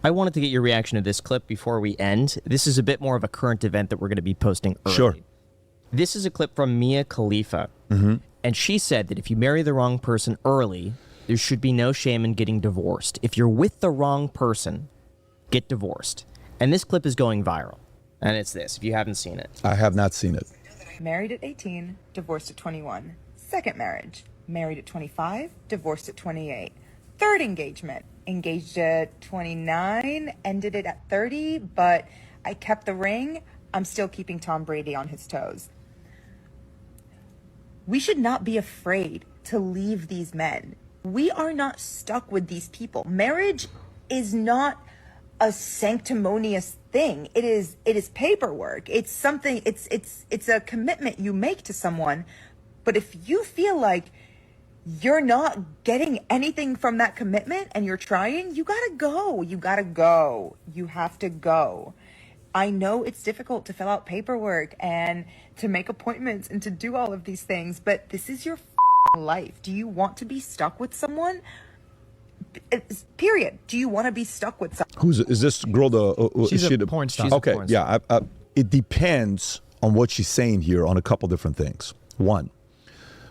I wanted to get your reaction to this clip before we end. This is a bit more of a current event that we're going to be posting early. Sure. This is a clip from Mia Khalifa. And she said that if you marry the wrong person early, there should be no shame in getting divorced. If you're with the wrong person, get divorced. And this clip is going viral. And it's this, if you haven't seen it. I have not seen it. Married at 18, divorced at 21. Second marriage, married at 25, divorced at 28. Third engagement, engaged at 29, ended it at 30, but I kept the ring. I'm still keeping Tom Brady on his toes. We should not be afraid to leave these men. We are not stuck with these people. Marriage is not a sanctimonious thing. It is paperwork. It's something, it's a commitment you make to someone. But if you feel like you're not getting anything from that commitment and you're trying, you gotta go. You gotta go. You have to go. I know it's difficult to fill out paperwork and to make appointments and to do all of these things, but this is your life. Do you want to be stuck with someone? Period. Do you want to be stuck with someone? Is this girl She's a porn star. Okay, yeah. It depends on what she's saying here on a couple different things. One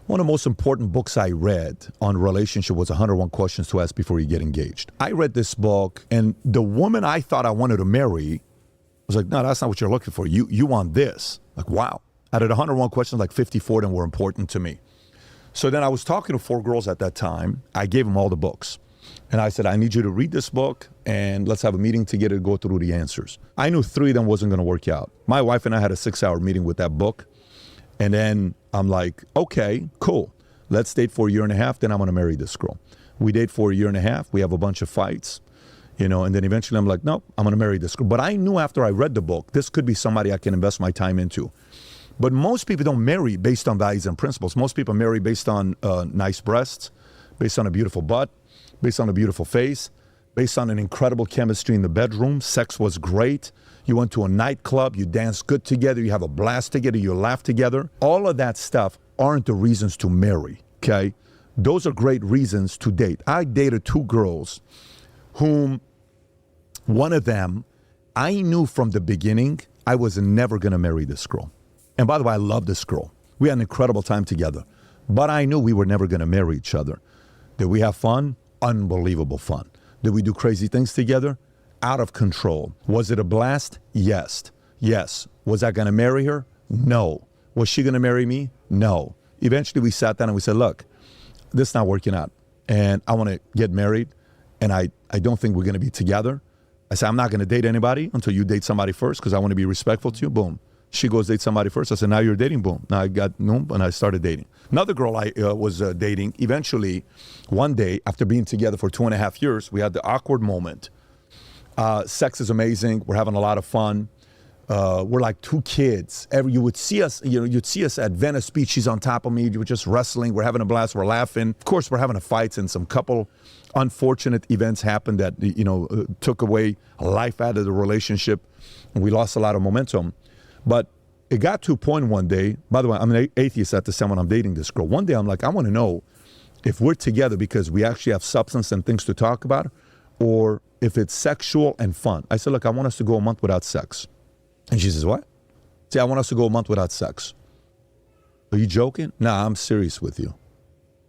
of the most important books I read on relationship was 101 Questions to Ask Before You Get Engaged. I read this book, and the woman I thought I wanted to marry was like, no, that's not what you're looking for. You want this. Like, wow. Out of the 101 questions, like 54 of them were important to me. So then I was talking to 4 girls at that time. I gave them all the books. And I said, I need you to read this book, and let's have a meeting together to go through the answers. I knew 3 of them wasn't going to work out. My wife and I had a 6-hour meeting with that book. And then I'm like, okay, cool. Let's date for a year and a half, then I'm going to marry this girl. We date for a year and a half. We have a bunch of fights. And then eventually I'm like, nope, I'm going to marry this girl. But I knew after I read the book, this could be somebody I can invest my time into. But most people don't marry based on values and principles. Most people marry based on nice breasts, based on a beautiful butt, based on a beautiful face, based on an incredible chemistry in the bedroom. Sex was great. You went to a nightclub, you danced good together, you have a blast together, you laugh together. All of that stuff aren't the reasons to marry, okay? Those are great reasons to date. I dated 2 girls whom one of them, I knew from the beginning I was never going to marry this girl. And by the way, I love this girl. We had an incredible time together. But I knew we were never going to marry each other. Did we have fun? Unbelievable fun. Did we do crazy things together? Out of control. Was it a blast? Yes. Yes. Was I going to marry her? No. Was she going to marry me? No. Eventually we sat down and we said, look, this is not working out. And I want to get married. And I don't think we're going to be together. I said, I'm not going to date anybody until you date somebody first because I want to be respectful to you. Boom. She goes date somebody first. I said, now you're dating. Boom. Now I got boom, and I started dating. Another girl I was dating, eventually, one day, after being together for 2.5 years, we had the awkward moment. Sex is amazing. We're having a lot of fun. We're like 2 kids. You would see us, you'd see us at Venice Beach. She's on top of me. We're just wrestling. We're having a blast. We're laughing. Of course, we're having a fight, and some couple unfortunate events happened that, took away life out of the relationship, and we lost a lot of momentum. But it got to a point one day, by the way, I'm an atheist at the time when I'm dating this girl. One day I'm like, I want to know if we're together because we actually have substance and things to talk about, or if it's sexual and fun. I said, look, I want us to go a month without sex. And she says, what? See, I want us to go a month without sex. Are you joking? Nah, I'm serious with you.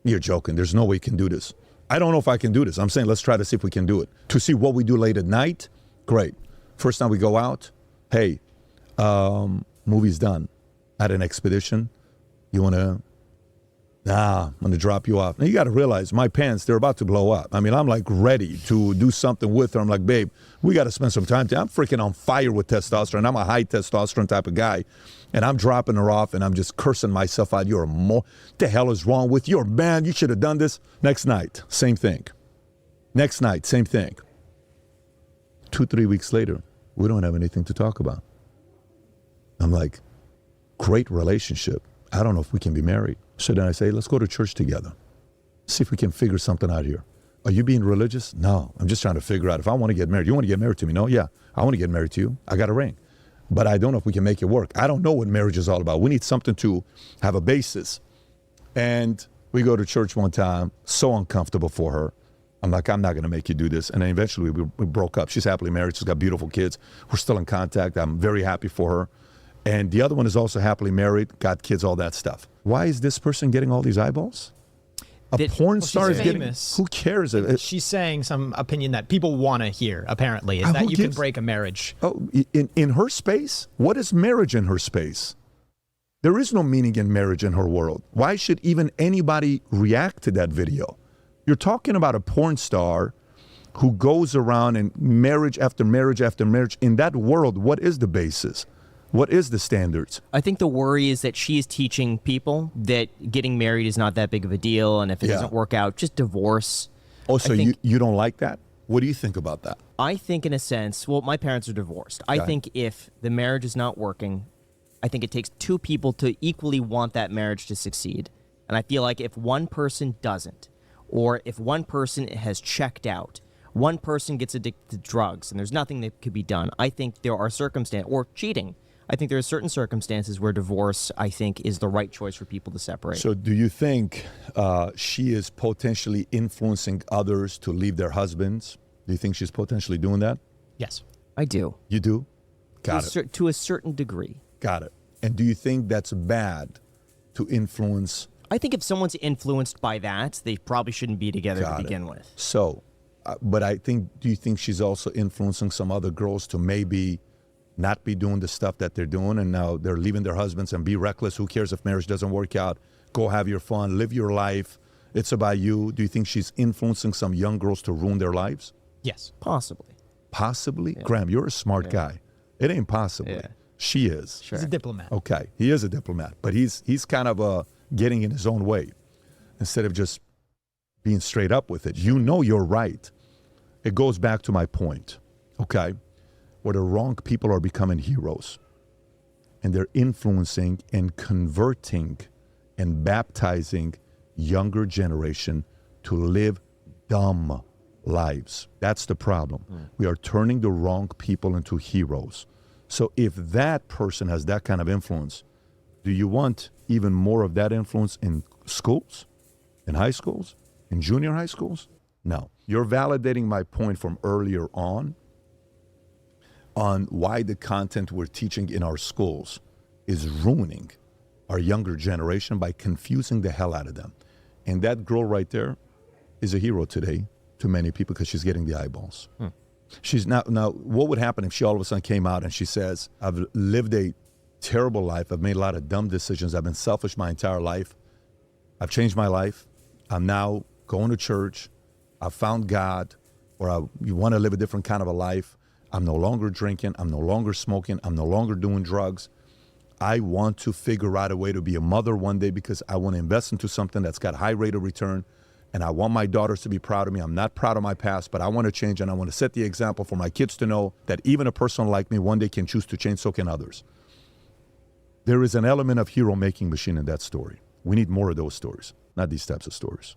You're joking. There's no way you can do this. I don't know if I can do this. I'm saying let's try to see if we can do it. To see what we do late at night, great. First time we go out, hey, movie's done. At an expedition, you want to, I'm going to drop you off. Now you got to realize my pants, they're about to blow up. I mean, I'm like ready to do something with her. I'm like, babe, we got to spend some time. I'm freaking on fire with testosterone. I'm a high testosterone type of guy. And I'm dropping her off and I'm just cursing myself out. What the hell is wrong with you? Man, you should have done this. Next night, same thing. Next night, same thing. 2-3 weeks later, we don't have anything to talk about. I'm like, great relationship. I don't know if we can be married. So then I say, let's go to church together. See if we can figure something out here. Are you being religious? No, I'm just trying to figure out if I want to get married. You want to get married to me? No, yeah, I want to get married to you. I got a ring. But I don't know if we can make it work. I don't know what marriage is all about. We need something to have a basis. And we go to church one time, so uncomfortable for her. I'm like, I'm not going to make you do this. And then eventually we broke up. She's happily married. She's got beautiful kids. We're still in contact. I'm very happy for her. And the other one is also happily married, got kids, all that stuff. Why is this person getting all these eyeballs? A porn star is getting, who cares? She's saying some opinion that people want to hear, apparently, is that you can break a marriage. Oh, in her space? What is marriage in her space? There is no meaning in marriage in her world. Why should even anybody react to that video? You're talking about a porn star who goes around and marriage after marriage after marriage. In that world, what is the basis? What is the standards? I think the worry is that she is teaching people that getting married is not that big of a deal, and if it doesn't work out, just divorce. Oh, so you don't like that? What do you think about that? I think in a sense, well, my parents are divorced. I think if the marriage is not working, I think it takes two people to equally want that marriage to succeed. And I feel like if one person doesn't, or if one person has checked out, one person gets addicted to drugs, and there's nothing that could be done, I think there are circumstances, or cheating, I think there are certain circumstances where divorce, I think, is the right choice for people to separate. So do you think she is potentially influencing others to leave their husbands? Do you think she's potentially doing that? Yes. I do. You do? Got it. To a certain degree. Got it. And do you think that's bad to influence? I think if someone's influenced by that, they probably shouldn't be together to begin with. So, but I think, do you think she's also influencing some other girls to maybe not be doing the stuff that they're doing, and now they're leaving their husbands and be reckless? Who cares if marriage doesn't work out? Go have your fun, live your life. It's about you. Do you think she's influencing some young girls to ruin their lives? Yes. Possibly. Possibly? Yeah. Graham, you're a smart guy. It ain't possibly. Yeah. She is. Sure. He's a diplomat. Okay, he is a diplomat, but he's kind of getting in his own way instead of just being straight up with it. You know you're right. It goes back to my point, okay? Where the wrong people are becoming heroes, and they're influencing and converting and baptizing younger generation to live dumb lives. That's the problem. We are turning the wrong people into heroes. So if that person has that kind of influence, do you want even more of that influence in schools, in high schools, in junior high schools? No. You're validating my point from earlier on why the content we're teaching in our schools is ruining our younger generation by confusing the hell out of them. And that girl right there is a hero today to many people because she's getting the eyeballs. She's now, what would happen if she all of a sudden came out and she says, I've lived a terrible life. I've made a lot of dumb decisions. I've been selfish my entire life. I've changed my life. I'm now going to church. I've found God, or you want to live a different kind of a life. I'm no longer drinking. I'm no longer smoking. I'm no longer doing drugs. I want to figure out a way to be a mother one day because I want to invest into something that's got a high rate of return. And I want my daughters to be proud of me. I'm not proud of my past, but I want to change, and I want to set the example for my kids to know that even a person like me one day can choose to change, so can others. There is an element of hero-making machine in that story. We need more of those stories, not these types of stories.